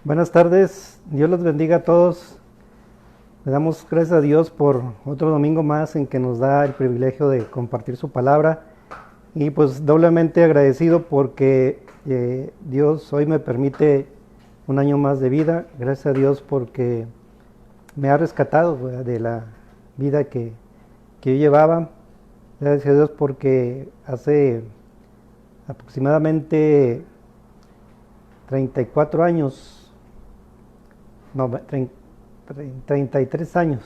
Buenas tardes, Dios los bendiga a todos. Le damos gracias a Dios por otro domingo más en que nos da el privilegio de compartir su palabra y pues doblemente agradecido porque Dios hoy me permite un año más de vida. Gracias a Dios porque me ha rescatado, ¿verdad?, de la vida que yo llevaba. Gracias a Dios porque hace aproximadamente 34 años, no, 33 años,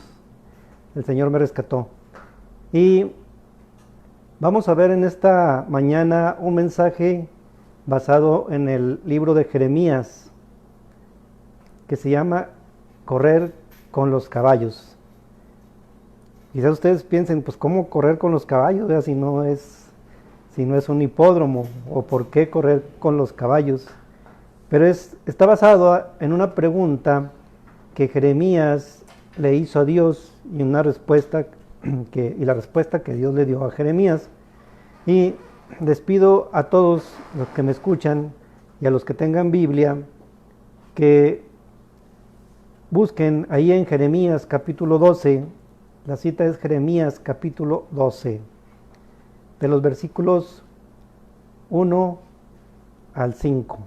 el Señor me rescató. Y vamos a ver en esta mañana un mensaje basado en el libro de Jeremías, que se llama Correr con los caballos. Quizás ustedes piensen, pues ¿cómo correr con los caballos? Si no es un hipódromo, o por qué correr con los caballos. Pero está basado en una pregunta que Jeremías le hizo a Dios y la respuesta que Dios le dio a Jeremías. Y les pido a todos los que me escuchan y a los que tengan Biblia que busquen ahí en Jeremías capítulo 12. La cita es Jeremías capítulo 12, de los versículos 1 al 5.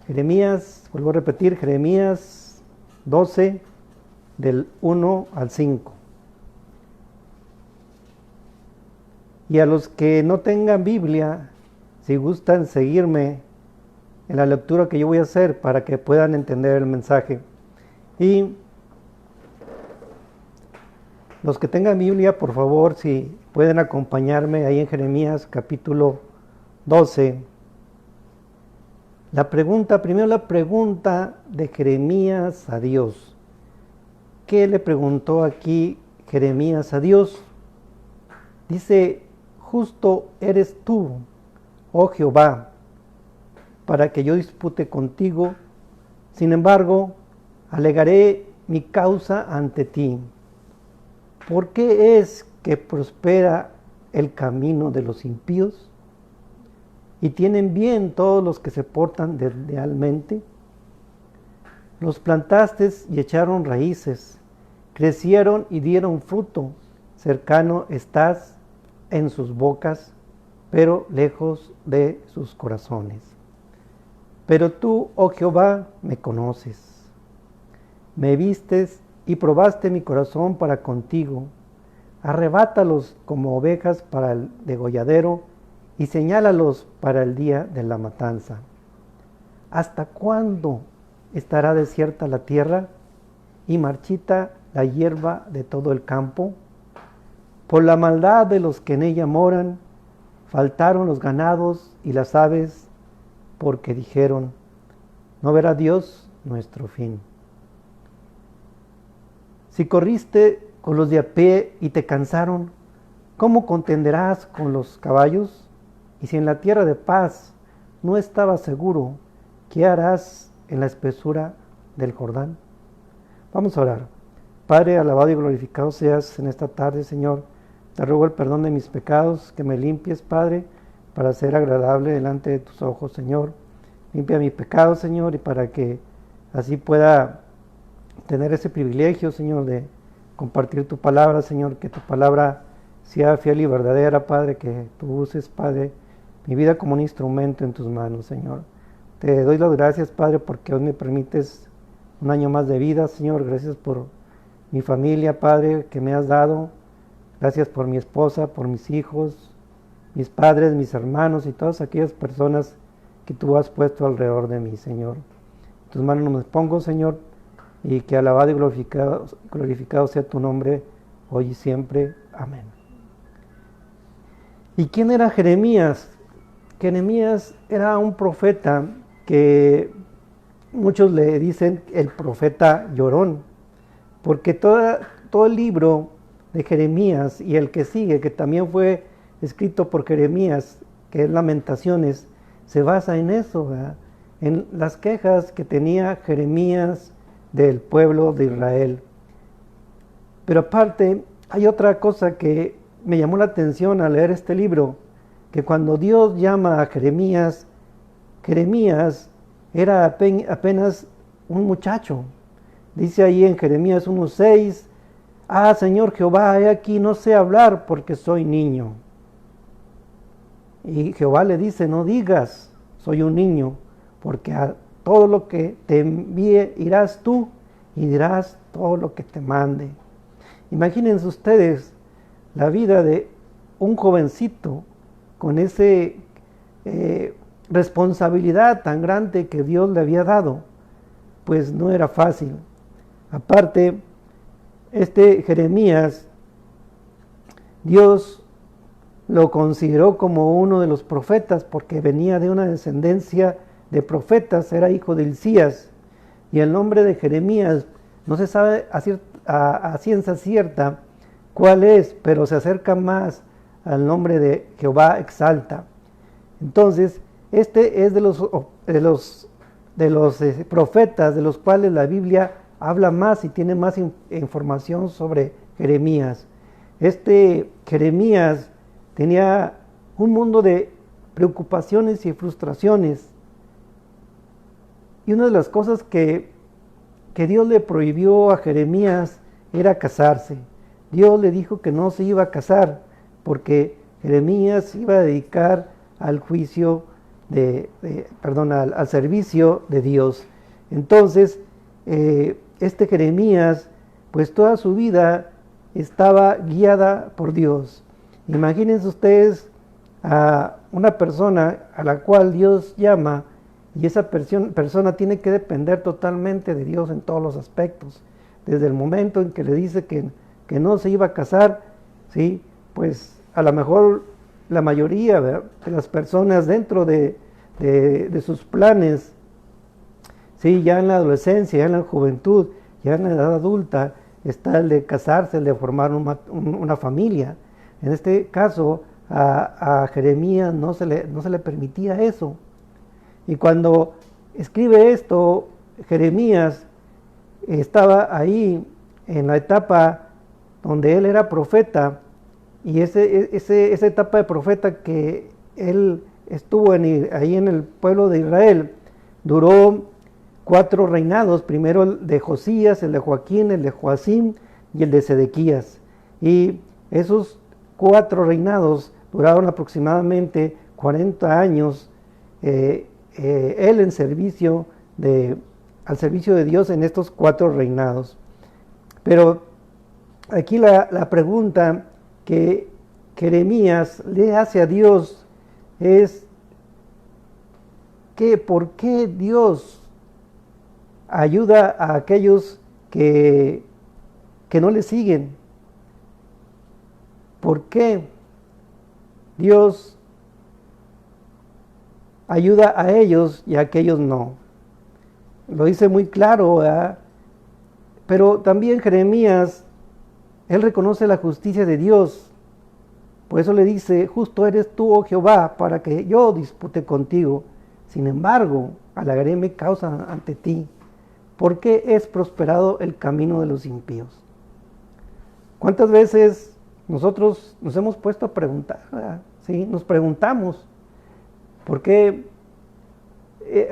Jeremías, vuelvo a repetir, Jeremías 12, del 1 al 5. Y a los que no tengan Biblia, si gustan seguirme en la lectura que yo voy a hacer para que puedan entender el mensaje. Y los que tengan Biblia, por favor, si pueden acompañarme ahí en Jeremías capítulo 12. La pregunta de Jeremías a Dios. ¿Qué le preguntó aquí Jeremías a Dios? Dice: justo eres tú, oh Jehová, para que yo dispute contigo. Sin embargo, alegaré mi causa ante ti. ¿Por qué es que prospera el camino de los impíos? ¿Y tienen bien todos los que se portan deslealmente? Los plantaste y echaron raíces, crecieron y dieron fruto. Cercano estás en sus bocas, pero lejos de sus corazones. Pero tú, oh Jehová, me conoces. Me vistes y probaste mi corazón para contigo. Arrebátalos como ovejas para el degolladero y señálalos para el día de la matanza. ¿Hasta cuándo estará desierta la tierra y marchita la hierba de todo el campo? Por la maldad de los que en ella moran, faltaron los ganados y las aves, porque dijeron: no verá Dios nuestro fin. Si corriste con los de a pie y te cansaron, ¿cómo contenderás con los caballos? Y si en la tierra de paz no estabas seguro, ¿qué harás en la espesura del Jordán? Vamos a orar. Padre, alabado y glorificado seas en esta tarde, Señor. Te ruego el perdón de mis pecados, que me limpies, Padre, para ser agradable delante de tus ojos, Señor. Limpia mi pecado, Señor, y para que así pueda tener ese privilegio, Señor, de compartir tu palabra, Señor, que tu palabra sea fiel y verdadera, Padre, que tú uses, Padre, mi vida como un instrumento en tus manos, Señor. Te doy las gracias, Padre, porque hoy me permites un año más de vida, Señor. Gracias por mi familia, Padre, que me has dado. Gracias por mi esposa, por mis hijos, mis padres, mis hermanos y todas aquellas personas que tú has puesto alrededor de mí, Señor. En tus manos me pongo, Señor, y que alabado y glorificado sea tu nombre hoy y siempre. Amén. ¿Y quién era Jeremías? Jeremías era un profeta que muchos le dicen el profeta llorón, porque todo el libro de Jeremías y el que sigue, que también fue escrito por Jeremías, que es Lamentaciones, se basa en eso, ¿verdad?, en las quejas que tenía Jeremías del pueblo de Israel. Pero aparte, hay otra cosa que me llamó la atención al leer este libro, que cuando Dios llama a Jeremías, Jeremías era apenas un muchacho. Dice ahí en Jeremías 1:6, ah, Señor Jehová, he aquí no sé hablar porque soy niño. Y Jehová le dice, no digas, soy un niño, porque a todo lo que te envíe irás tú y dirás todo lo que te mande. Imagínense ustedes la vida de un jovencito con esa responsabilidad tan grande que Dios le había dado, pues no era fácil. Aparte, Jeremías, Dios lo consideró como uno de los profetas porque venía de una descendencia de profetas, era hijo de Hilcías, y el nombre de Jeremías no se sabe a ciencia cierta cuál es, pero se acerca más al nombre de Jehová exalta. Entonces, este es de los profetas de los cuales la Biblia habla más y tiene más información sobre Jeremías. Jeremías tenía un mundo de preocupaciones y frustraciones. Y una de las cosas que Dios le prohibió a Jeremías era casarse. Dios le dijo que no se iba a casar porque Jeremías se iba a dedicar al juicio al servicio de Dios. Entonces, Jeremías, pues toda su vida estaba guiada por Dios. Imagínense ustedes a una persona a la cual Dios llama y esa persona tiene que depender totalmente de Dios en todos los aspectos. Desde el momento en que le dice que no se iba a casar, ¿sí? Pues a lo mejor la mayoría de las personas dentro de sus planes, ¿sí? Ya en la adolescencia, ya en la juventud, ya en la edad adulta, está el de casarse, el de formar una familia. En este caso, a Jeremías no se le permitía eso. Y cuando escribe esto, Jeremías estaba ahí en la etapa donde él era profeta, y esa etapa de profeta que él estuvo ahí en el pueblo de Israel, duró 4 reinados, primero el de Josías, el de Joaquín, el de Joacim y el de Sedequías. Y esos 4 reinados duraron aproximadamente 40 años, él al servicio de Dios en estos 4 reinados. Pero aquí la pregunta que Jeremías le hace a Dios es ¿por qué Dios ayuda a aquellos que no le siguen? ¿Por qué Dios ayuda a ellos y a aquellos no? Lo dice muy claro, ¿verdad? Pero también Jeremías, él reconoce la justicia de Dios. Por eso le dice, justo eres tú, oh Jehová, para que yo dispute contigo. Sin embargo, halagaré mi causa ante ti. ¿Por qué es prosperado el camino de los impíos? ¿Cuántas veces nosotros nos hemos puesto a preguntar? ¿Sí? Nos preguntamos, ¿por qué?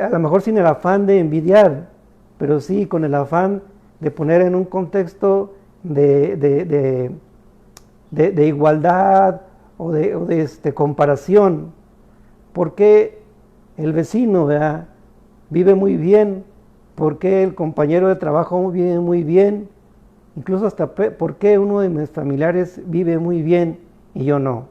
A lo mejor sin el afán de envidiar, pero sí con el afán de poner en un contexto de igualdad o de comparación. ¿Por qué el vecino, ¿verdad?, vive muy bien? ¿Por qué el compañero de trabajo vive muy bien? Incluso hasta ¿por qué uno de mis familiares vive muy bien y yo no?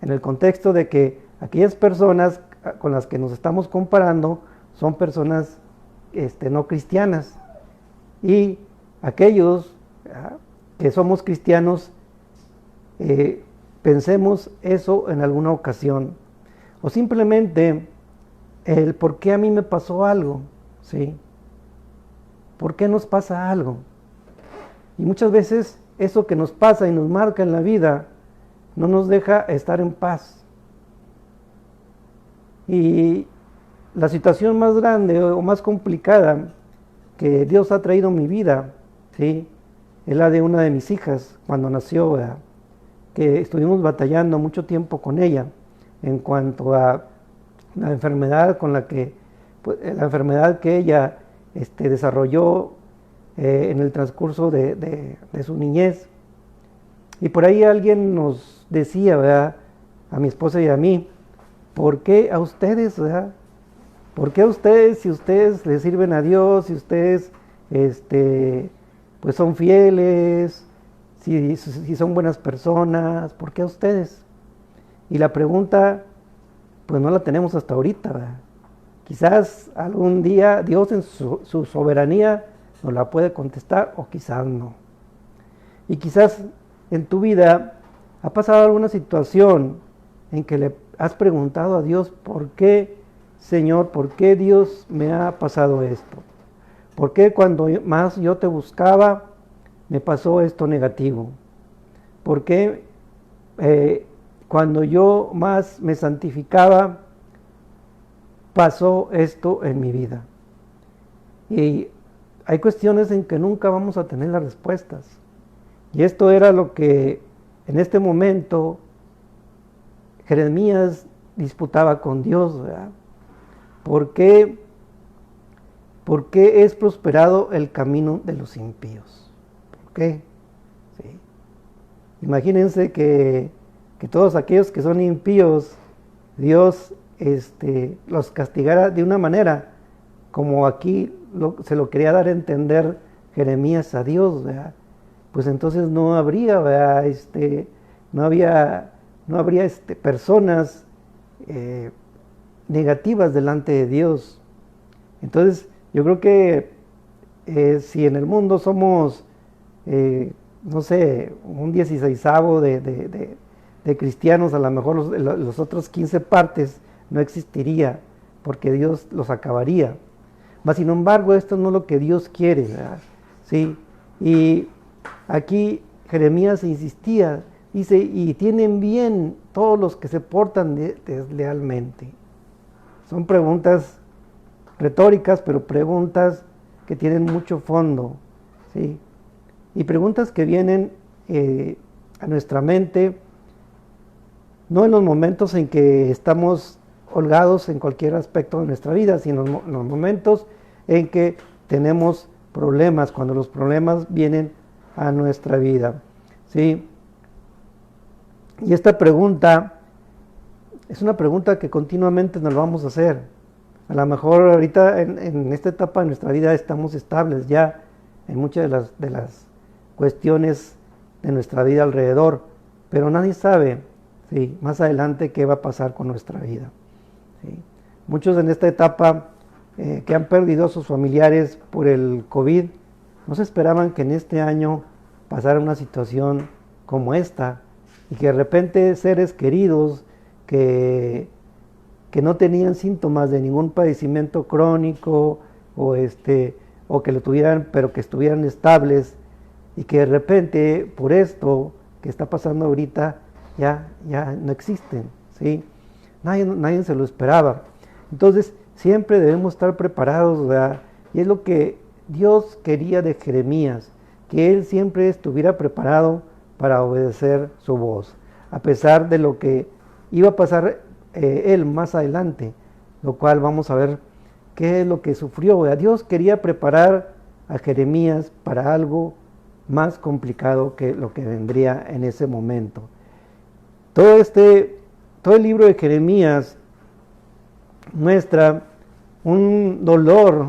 En el contexto de que aquellas personas con las que nos estamos comparando son personas no cristianas, y aquellos que somos cristianos pensemos eso en alguna ocasión, o simplemente el por qué a mí me pasó algo, ¿sí? ¿Por qué nos pasa algo? Y muchas veces eso que nos pasa y nos marca en la vida no nos deja estar en paz. Y la situación más grande o más complicada que Dios ha traído a mi vida, ¿sí?, es la de una de mis hijas cuando nació, ¿verdad?, que estuvimos batallando mucho tiempo con ella en cuanto a la enfermedad con la que pues, la enfermedad que ella desarrolló en el transcurso de su niñez. Y por ahí alguien nos decía, ¿verdad?, a mi esposa y a mí, ¿por qué a ustedes, verdad? ¿Por qué a ustedes, si ustedes le sirven a Dios, si ustedes pues son fieles, si son buenas personas, ¿por qué a ustedes? Y la pregunta pues no la tenemos hasta ahorita, ¿verdad? Quizás algún día Dios en su soberanía nos la puede contestar, o quizás no. Y quizás en tu vida ha pasado alguna situación en que le has preguntado a Dios, ¿por qué, Señor, por qué Dios me ha pasado esto? ¿Por qué cuando más yo te buscaba me pasó esto negativo? ¿Por qué cuando yo más me santificaba pasó esto en mi vida? Y hay cuestiones en que nunca vamos a tener las respuestas. Y esto era lo que en este momento Jeremías disputaba con Dios, ¿verdad? ¿Por qué es prosperado el camino de los impíos? ¿Por qué? Sí. Imagínense que todos aquellos que son impíos, Dios los castigara de una manera como aquí se lo quería dar a entender Jeremías a Dios, ¿verdad? Pues entonces no habría, ¿verdad? no habría personas negativas delante de Dios. Entonces yo creo que si en el mundo somos no sé, un 16avo de cristianos, a lo mejor los otros 15 partes no existiría, porque Dios los acabaría. Mas sin embargo, esto no es lo que Dios quiere, ¿verdad? ¿Sí? Y aquí Jeremías insistía, dice, y tienen bien todos los que se portan deslealmente. Son preguntas retóricas, pero preguntas que tienen mucho fondo, ¿sí? Y preguntas que vienen a nuestra mente, no en los momentos en que estamos holgados en cualquier aspecto de nuestra vida, sino en los momentos en que tenemos problemas, cuando los problemas vienen a nuestra vida, ¿sí? Y esta pregunta es una pregunta que continuamente nos vamos a hacer. A lo mejor ahorita en esta etapa de nuestra vida estamos estables ya en muchas de las cuestiones de nuestra vida alrededor, pero nadie sabe, ¿sí?, más adelante qué va a pasar con nuestra vida, ¿sí? Muchos en esta etapa que han perdido a sus familiares por el COVID, no se esperaban que en este año pasara una situación como esta, y que de repente seres queridos que no tenían síntomas de ningún padecimiento crónico o que lo tuvieran, pero que estuvieran estables, y que de repente por esto que está pasando ahorita ya no existen, ¿sí? Nadie se lo esperaba. Entonces siempre debemos estar preparados, ¿verdad? Y es lo que Dios quería de Jeremías, que él siempre estuviera preparado para obedecer su voz, a pesar de lo que iba a pasar él más adelante, lo cual vamos a ver qué es lo que sufrió, ¿verdad? Dios quería preparar a Jeremías para algo más complicado que lo que vendría en ese momento. Todo el libro de Jeremías muestra un dolor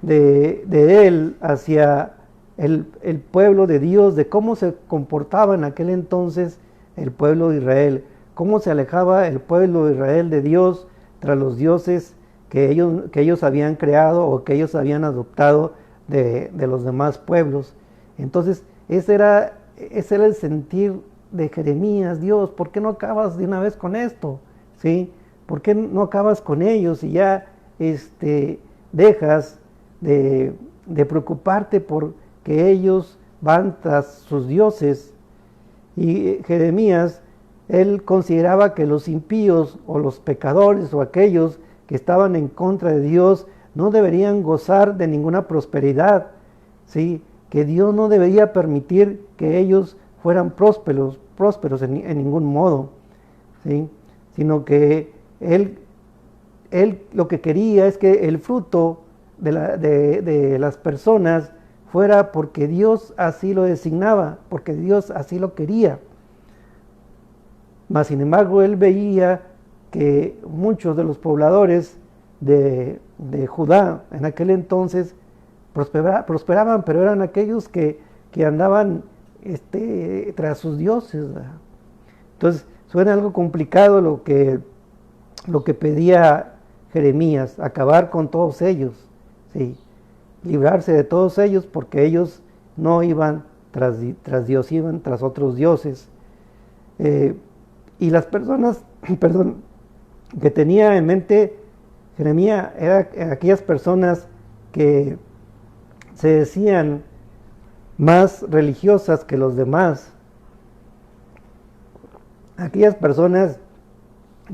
de él hacia el pueblo de Dios, de cómo se comportaba en aquel entonces el pueblo de Israel, cómo se alejaba el pueblo de Israel de Dios tras los dioses que ellos habían creado o que ellos habían adoptado de los demás pueblos. Entonces ese era el sentir de Jeremías. Dios, ¿por qué no acabas de una vez con esto? ¿Sí? ¿Por qué no acabas con ellos y ya dejas de preocuparte por que ellos van tras sus dioses? Y Jeremías, él consideraba que los impíos o los pecadores o aquellos que estaban en contra de Dios no deberían gozar de ninguna prosperidad, ¿sí? Que Dios no debería permitir que ellos fueran prósperos en ningún modo, ¿sí? Sino que él él lo que quería es que el fruto de las personas fuera porque Dios así lo designaba, porque Dios así lo quería. Mas sin embargo él veía que muchos de los pobladores de Judá en aquel entonces prosperaban, pero eran aquellos que andaban tras sus dioses, ¿verdad? Entonces suena algo complicado lo que pedía Jeremías, acabar con todos ellos, ¿sí? Librarse de todos ellos, porque ellos no iban tras Dios, iban tras otros dioses. Y las personas, perdón, que tenía en mente Jeremías eran aquellas personas que se decían más religiosas que los demás, aquellas personas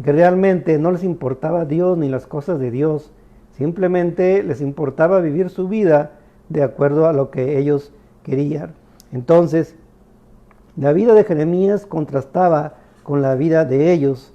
que realmente no les importaba Dios ni las cosas de Dios, simplemente les importaba vivir su vida de acuerdo a lo que ellos querían. Entonces, la vida de Jeremías contrastaba con la vida de ellos,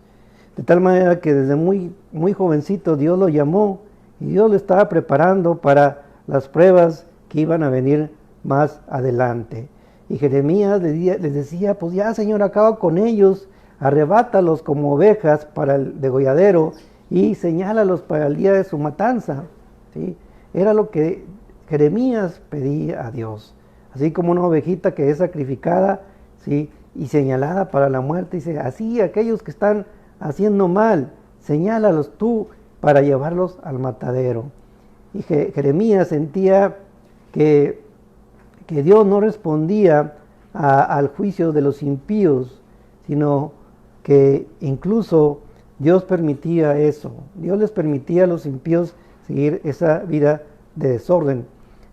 de tal manera que desde muy jovencito Dios lo llamó y Dios lo estaba preparando para las pruebas que iban a venir más adelante. Y Jeremías les decía, pues ya, Señor, acaba con ellos, arrebátalos como ovejas para el degolladero y señálalos para el día de su matanza, ¿sí? Era lo que Jeremías pedía a Dios, así como una ovejita que es sacrificada, ¿sí?, y señalada para la muerte. Dice, así aquellos que están haciendo mal, señálalos tú para llevarlos al matadero. Y Jeremías sentía que Dios no respondía al juicio de los impíos, sino que incluso Dios permitía eso. Dios les permitía a los impíos seguir esa vida de desorden.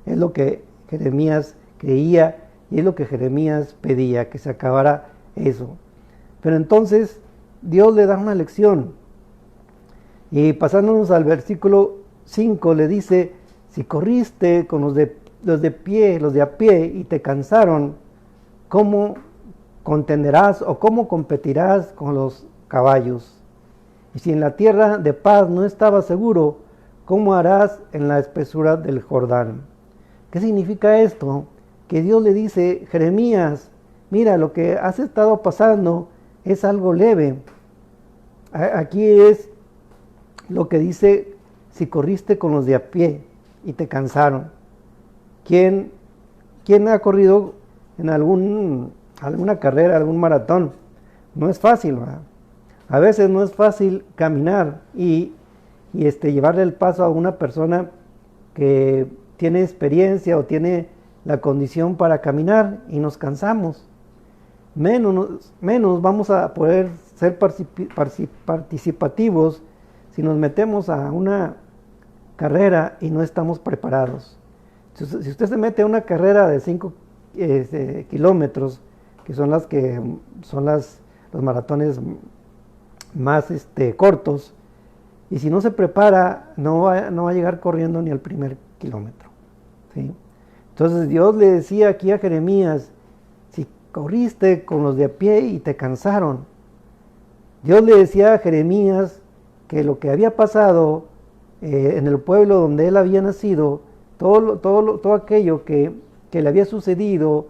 Es lo que Jeremías creía y es lo que Jeremías pedía, que se acabara eso. Pero entonces Dios le da una lección. Y pasándonos al versículo 5 le dice, si corriste con los de a pie y te cansaron, ¿cómo contenderás o cómo competirás con los caballos? Y si en la tierra de paz no estabas seguro, ¿cómo harás en la espesura del Jordán? ¿Qué significa esto? Que Dios le dice, Jeremías, mira, lo que has estado pasando es algo leve. Aquí es lo que dice, si corriste con los de a pie y te cansaron. ¿Quién ha corrido en alguna carrera, algún maratón? No es fácil, ¿verdad? A veces no es fácil caminar y llevarle el paso a una persona que tiene experiencia o tiene la condición para caminar y nos cansamos. Menos vamos a poder ser participativos si nos metemos a una carrera y no estamos preparados. Si usted se mete a una carrera de 5 kilómetros, que son los maratones más cortos, y si no se prepara, no va a llegar corriendo ni al primer kilómetro, ¿sí? Entonces Dios le decía aquí a Jeremías, si corriste con los de a pie y te cansaron. Dios le decía a Jeremías que lo que había pasado en el pueblo donde él había nacido, todo aquello que le había sucedido,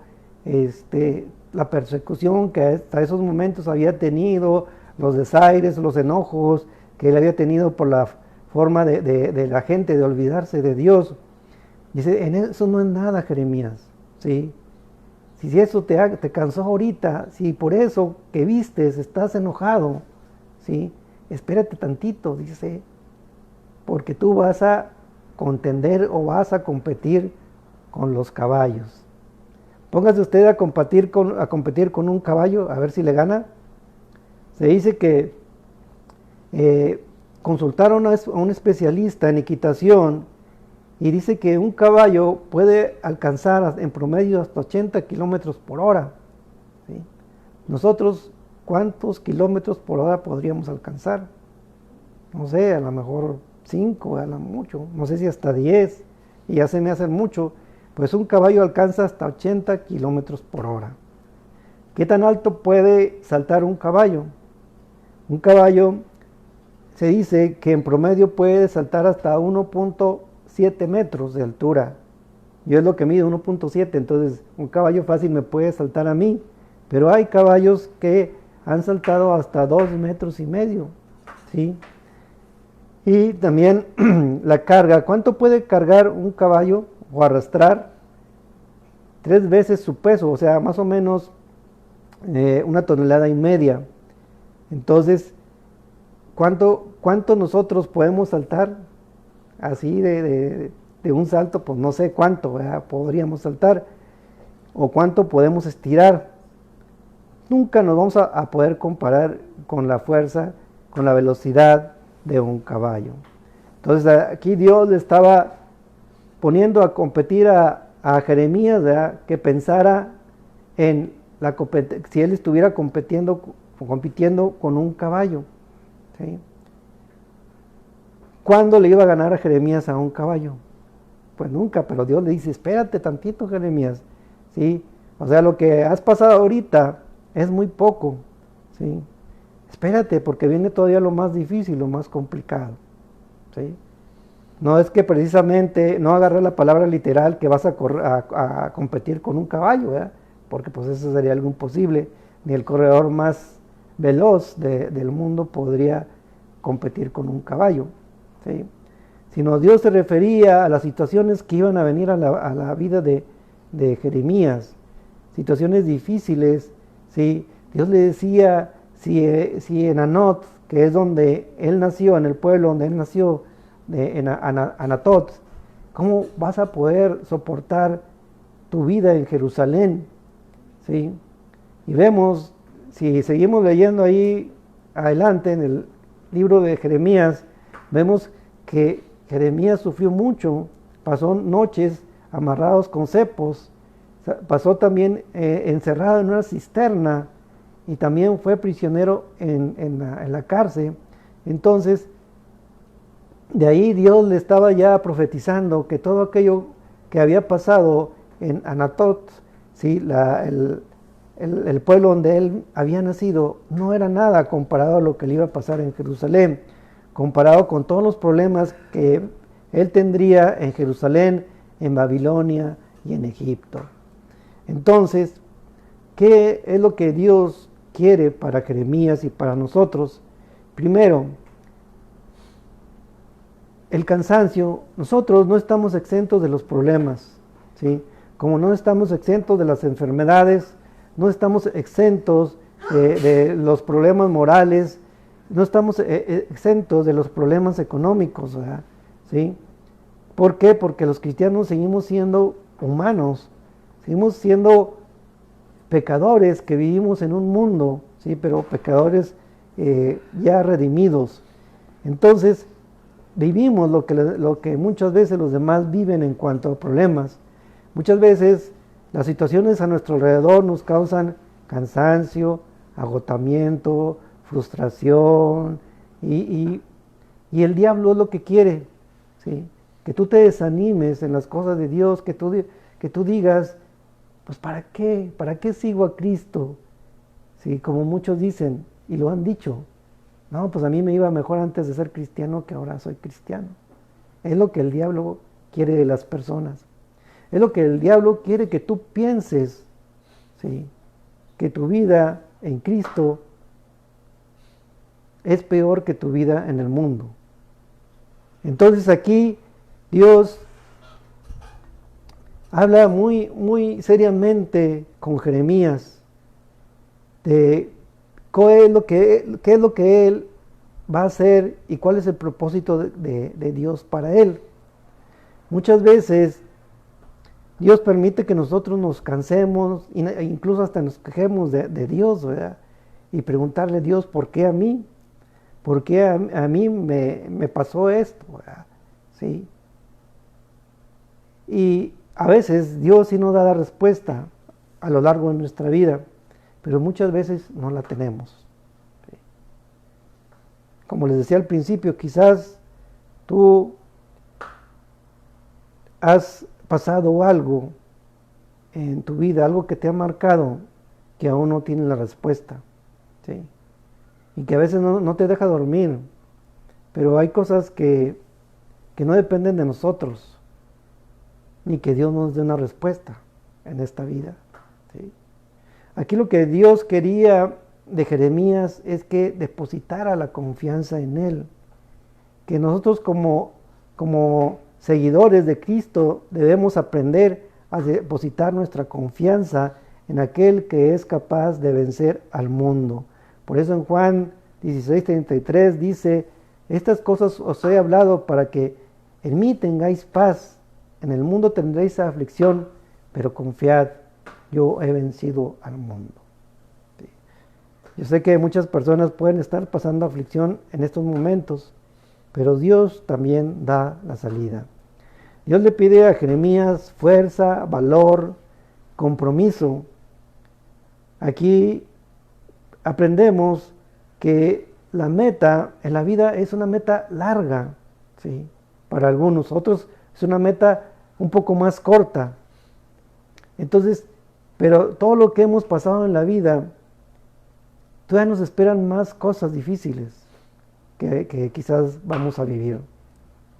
la persecución que hasta esos momentos había tenido, los desaires, los enojos que él había tenido por la forma de la gente de olvidarse de Dios. Dice, en eso no es nada, Jeremías, ¿sí? Si eso te cansó ahorita, si por eso que vistes estás enojado, ¿sí?, espérate tantito, dice, porque tú vas a contender o vas a competir con los caballos. Póngase usted a competir con un caballo, a ver si le gana. Se dice que consultaron a un especialista en equitación y dice que un caballo puede alcanzar en promedio hasta 80 kilómetros por hora, ¿sí? Nosotros, ¿cuántos kilómetros por hora podríamos alcanzar? No sé, a lo mejor 5, a lo mucho, no sé si hasta 10, y ya se me hace mucho. Pues un caballo alcanza hasta 80 kilómetros por hora. ¿Qué tan alto puede saltar un caballo? Un caballo se dice que en promedio puede saltar hasta 1.7 metros de altura. Yo es lo que mido, 1.7, entonces un caballo fácil me puede saltar a mí, pero hay caballos que han saltado hasta 2,5 metros, ¿sí? Y también la carga, ¿cuánto puede cargar un caballo o arrastrar? 3 veces su peso, o sea, más o menos 1,5 toneladas. Entonces, ¿cuánto nosotros podemos saltar? Así de un salto, pues no sé cuánto, ¿verdad? Podríamos saltar, o cuánto podemos estirar. Nunca nos vamos a poder comparar con la fuerza, con la velocidad de un caballo. Entonces aquí Dios le estaba poniendo a competir a Jeremías, ¿verdad? Que pensara en si él estuviera compitiendo con un caballo, ¿sí? ¿Cuándo le iba a ganar a Jeremías a un caballo? Pues nunca, pero Dios le dice, espérate tantito, Jeremías, ¿sí? O sea, lo que has pasado ahorita es muy poco, ¿sí? Espérate, porque viene todavía lo más difícil, lo más complicado, ¿sí? No es que precisamente, no agarre la palabra literal que vas a competir con un caballo, ¿verdad? Porque pues eso sería algo imposible. Ni el corredor más veloz del mundo podría competir con un caballo, ¿sí? Sino Dios se refería a las situaciones que iban a venir a la vida de Jeremías, situaciones difíciles, ¿sí? Dios le decía, si en Anot, que es donde él nació, en el pueblo donde él nació, en Anatot, ¿cómo vas a poder soportar tu vida en Jerusalén? ¿Sí? Y vemos, si seguimos leyendo ahí adelante en el libro de Jeremías, vemos que Jeremías sufrió mucho, pasó noches amarrados con cepos, pasó también encerrado en una cisterna y también fue prisionero en la cárcel. Entonces, de ahí Dios le estaba ya profetizando que todo aquello que había pasado en Anatot, ¿sí? El pueblo donde él había nacido, no era nada comparado a lo que le iba a pasar en Jerusalén, comparado con todos los problemas que él tendría en Jerusalén, en Babilonia y en Egipto. Entonces, ¿qué es lo que Dios quiere para Jeremías y para nosotros? Primero, el cansancio. Nosotros no estamos exentos de los problemas, ¿sí? Como no estamos exentos de las enfermedades, no estamos exentos de los problemas morales, no estamos exentos de los problemas económicos, ¿verdad? ¿Sí? ¿Por qué? Porque los cristianos seguimos siendo humanos, seguimos siendo pecadores que vivimos en un mundo, ¿sí? Pero pecadores ya redimidos. Entonces, vivimos lo que muchas veces los demás viven en cuanto a problemas. Muchas veces las situaciones a nuestro alrededor nos causan cansancio, agotamiento, frustración, y el diablo es lo que quiere, ¿sí? Que tú te desanimes en las cosas de Dios, que tú digas, pues ¿para qué? ¿Para qué sigo a Cristo? ¿Sí? Como muchos dicen, y lo han dicho, no, pues a mí me iba mejor antes de ser cristiano que ahora soy cristiano. Es lo que el diablo quiere de las personas. Es lo que el diablo quiere que tú pienses, ¿sí? Que tu vida en Cristo es peor que tu vida en el mundo. Entonces aquí Dios habla muy, muy seriamente con Jeremías de qué es lo que él va a hacer y cuál es el propósito de Dios para él. Muchas veces Dios permite que nosotros nos cansemos e incluso hasta nos quejemos de Dios, ¿verdad? Y preguntarle a Dios, ¿por qué a mí? ¿Por qué a mí me pasó esto? ¿Verdad? ¿Sí? Y a veces Dios sí nos da la respuesta a lo largo de nuestra vida, pero muchas veces no la tenemos. ¿Sí? Como les decía al principio, quizás tú has pasado algo en tu vida, algo que te ha marcado, que aún no tiene la respuesta, ¿sí? Y que a veces no te deja dormir. pero hay cosas que no dependen de nosotros, ni que Dios nos dé una respuesta en esta vida, ¿sí? Aquí lo que Dios quería de Jeremías es que depositara la confianza en Él, que nosotros como seguidores de Cristo debemos aprender a depositar nuestra confianza en aquel que es capaz de vencer al mundo. Por eso en Juan 16:33 dice: estas cosas os he hablado para que en mí tengáis paz. En el mundo tendréis aflicción, pero confiad, yo he vencido al mundo. ¿Sí? Yo sé que muchas personas pueden estar pasando aflicción en estos momentos, pero Dios también da la salida. Dios le pide a Jeremías fuerza, valor, compromiso. Aquí aprendemos que la meta en la vida es una meta larga, ¿sí? Para algunos, otros es una meta un poco más corta. Entonces, pero todo lo que hemos pasado en la vida, todavía nos esperan más cosas difíciles que quizás vamos a vivir,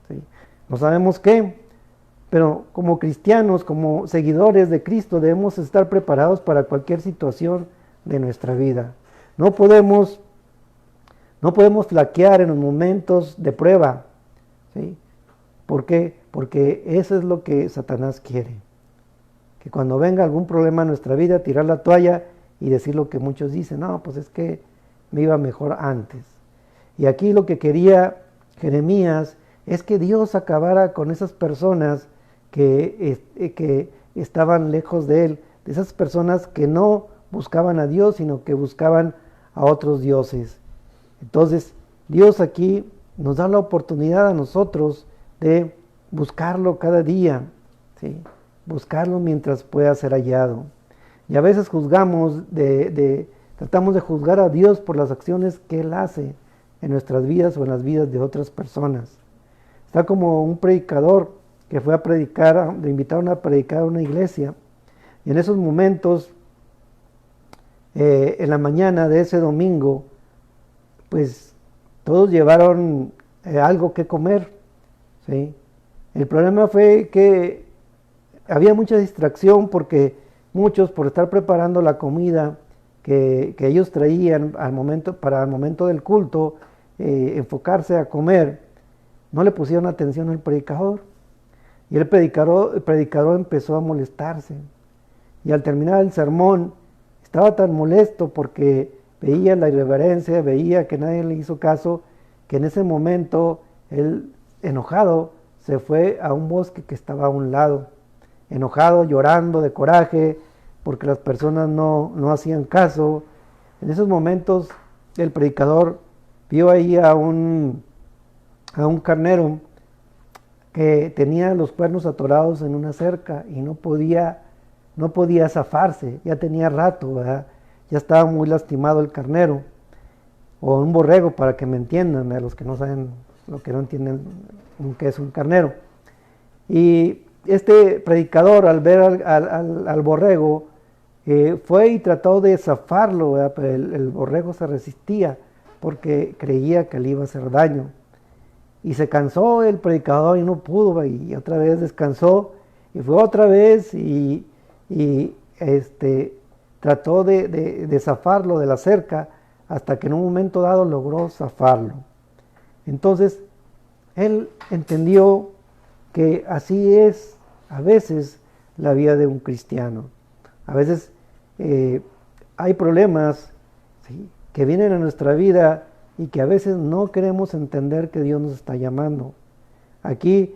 ¿sí? No sabemos qué, pero como cristianos, como seguidores de Cristo, debemos estar preparados para cualquier situación de nuestra vida. No podemos flaquear en los momentos de prueba, ¿sí? ¿Por qué? Porque eso es lo que Satanás quiere. Que cuando venga algún problema en nuestra vida, tirar la toalla y decir lo que muchos dicen: no, pues es que me iba mejor antes. Y aquí lo que quería Jeremías es que Dios acabara con esas personas que estaban lejos de Él, de esas personas que no buscaban a Dios, sino que buscaban a otros dioses. Entonces, Dios aquí nos da la oportunidad a nosotros de buscarlo cada día, ¿sí? Buscarlo mientras pueda ser hallado. Y a veces tratamos de juzgar a Dios por las acciones que Él hace en nuestras vidas o en las vidas de otras personas. Está como un predicador que fue a predicar, le invitaron a predicar a una iglesia, y en esos momentos, en la mañana de ese domingo, pues todos llevaron algo que comer, ¿sí? El problema fue que había mucha distracción porque muchos, por estar preparando la comida que ellos traían para el momento del culto, enfocarse a comer, no le pusieron atención al predicador. Y el predicador empezó a molestarse. Y al terminar el sermón, estaba tan molesto porque veía la irreverencia, veía que nadie le hizo caso, que en ese momento él, enojado, se fue a un bosque que estaba a un lado. Enojado, llorando de coraje, porque las personas no hacían caso. En esos momentos el predicador vio ahí a un carnero que tenía los cuernos atorados en una cerca y no podía zafarse, ya tenía rato, ¿verdad? Ya estaba muy lastimado el carnero, o un borrego, para que me entiendan, a los que no saben, lo que no entienden qué es un carnero. Y este predicador, al ver al borrego, fue y trató de zafarlo, ¿verdad? Pero el borrego se resistía porque creía que le iba a hacer daño. Y se cansó el predicador y no pudo, y otra vez descansó, y fue otra vez y trató de zafarlo de la cerca, hasta que en un momento dado logró zafarlo. Entonces, él entendió que así es a veces la vida de un cristiano. A veces hay problemas, ¿sí?, que vienen a nuestra vida y que a veces no queremos entender que Dios nos está llamando. Aquí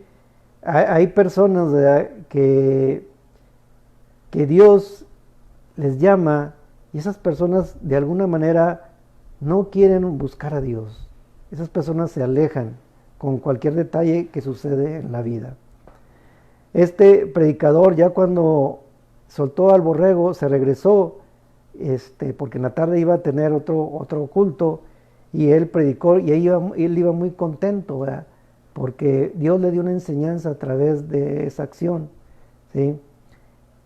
hay personas, ¿verdad?, que Dios les llama, y esas personas de alguna manera no quieren buscar a Dios. Esas personas se alejan con cualquier detalle que sucede en la vida. Este predicador, ya cuando soltó al borrego, se regresó, porque en la tarde iba a tener otro culto, y él predicó, y él iba muy contento, ¿verdad?, porque Dios le dio una enseñanza a través de esa acción, ¿sí?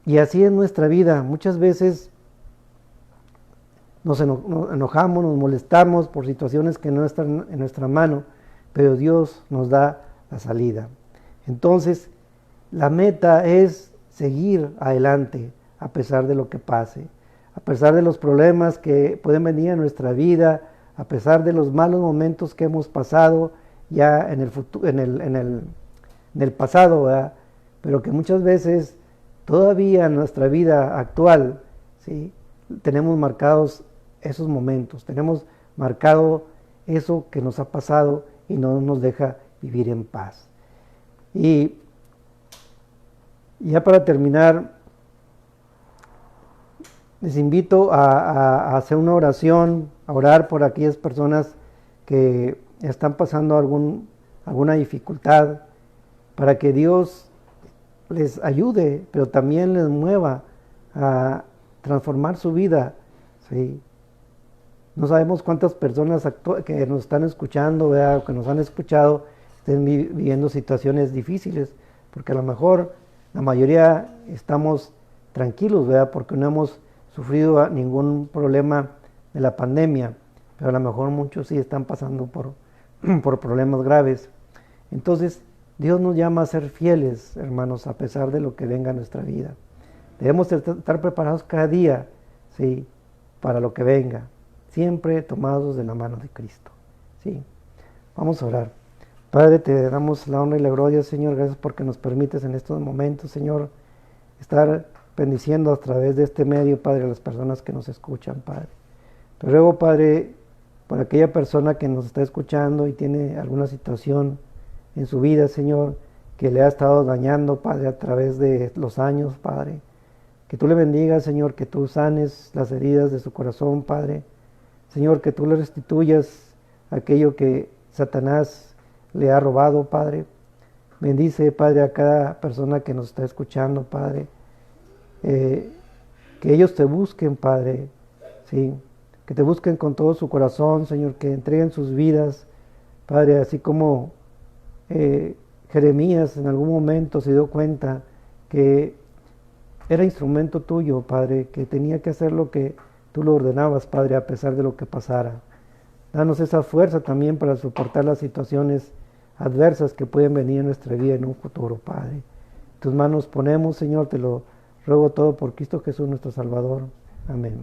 Y así es nuestra vida. Muchas veces nos enojamos, nos molestamos por situaciones que no están en nuestra mano, pero Dios nos da la salida. Entonces, la meta es seguir adelante a pesar de lo que pase, a pesar de los problemas que pueden venir a nuestra vida, a pesar de los malos momentos que hemos pasado ya en el futuro, en el pasado, ¿verdad? Pero que muchas veces todavía en nuestra vida actual, ¿sí?, tenemos marcados esos momentos, tenemos marcado eso que nos ha pasado y no nos deja vivir en paz. Y ya para terminar, les invito a hacer una oración, a orar por aquellas personas que están pasando alguna dificultad, para que Dios les ayude, pero también les mueva a transformar su vida, ¿sí? No sabemos cuántas personas que nos están escuchando, ¿verdad?, o que nos han escuchado, estén viviendo situaciones difíciles, porque a lo mejor la mayoría estamos tranquilos, ¿verdad?, porque no hemos sufrido ningún problema de la pandemia, pero a lo mejor muchos sí están pasando por problemas graves. Entonces, Dios nos llama a ser fieles, hermanos, a pesar de lo que venga a nuestra vida. Debemos estar preparados cada día, ¿sí?, para lo que venga, siempre tomados de la mano de Cristo, ¿sí? Vamos a orar. Padre, te damos la honra y la gloria, Señor. Gracias porque nos permites en estos momentos, Señor, estar bendiciendo a través de este medio, Padre, a las personas que nos escuchan, Padre. Te ruego, Padre, por aquella persona que nos está escuchando y tiene alguna situación en su vida, Señor, que le ha estado dañando, Padre, a través de los años, Padre. Que tú le bendigas, Señor, que tú sanes las heridas de su corazón, Padre. Señor, que tú le restituyas aquello que Satanás le ha robado, Padre. Bendice, Padre, a cada persona que nos está escuchando, Padre. Que ellos te busquen, Padre, ¿sí?, que te busquen con todo su corazón, Señor, que entreguen sus vidas, Padre, así como Jeremías en algún momento se dio cuenta que era instrumento tuyo, Padre, que tenía que hacer lo que tú lo ordenabas, Padre, a pesar de lo que pasara. Danos esa fuerza también para soportar las situaciones adversas que pueden venir en nuestra vida en un futuro, Padre. En tus manos ponemos, Señor, te lo ruego todo por Cristo Jesús nuestro Salvador. Amén.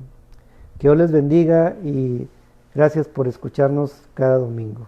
Que Dios les bendiga y gracias por escucharnos cada domingo.